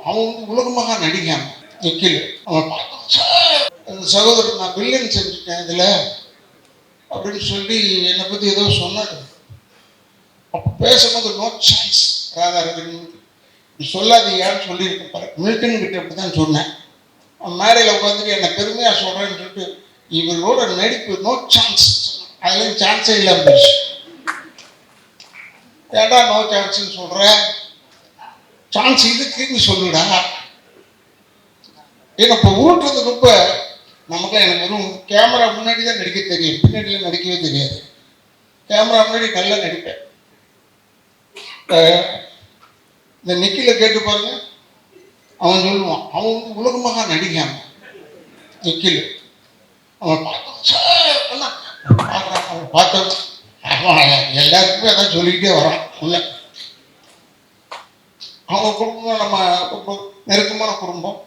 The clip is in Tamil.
அவன் வந்து உலகமாக நடிக்கான் நிக்கில். அவன் சகோதரர் நான் வில்லன் செஞ்சுட்டேன் இதுல அப்படின்னு சொல்லி என்னை பத்தி ஏதோ சொன்னாரு. அப்ப பேசும்போது நோ சான்ஸ் ராதாரவி சொல்லாதீங்கன்னு சொல்லியிருக்கேன் பாரு. மில்டன் கிட்ட அப்படிதான் சொன்னேன். மேடையில் உட்காந்துட்டு என்னை பெருமையா சொல்றேன்னு சொல்லிட்டு இவரோட நடிப்பு நோ சான்ஸ், அதுல சான்ஸே இல்லாம போச்சு. ஏடா நோ சான்ஸ்ன்னு சொல்ற, சான்ஸ் இதுக்குன்னு சொல்லுடா. ஏன்னா இப்போ உருட்டுறது ரொம்ப நமக்கு எனக்கு வெறும் கேமரா முன்னாடி தான் நடிக்க தெரியும், பின்னாடிலாம் நடிக்கவே தெரியாது. கேமரா முன்னாடி நல்லா நடிப்பேன். இந்த நிக்கில கேட்டு பாருங்க, அவன் சொல்லுவான் அவன் வந்து உலகமாக நடிக்கான் நிக்கில். அவன் பார்த்த எல்லாருக்குமே அதான் சொல்லிக்கிட்டே வரான் உள்ள. அவங்க குடும்பம் நம்ம ரொம்ப நெருக்கமான குடும்பம்.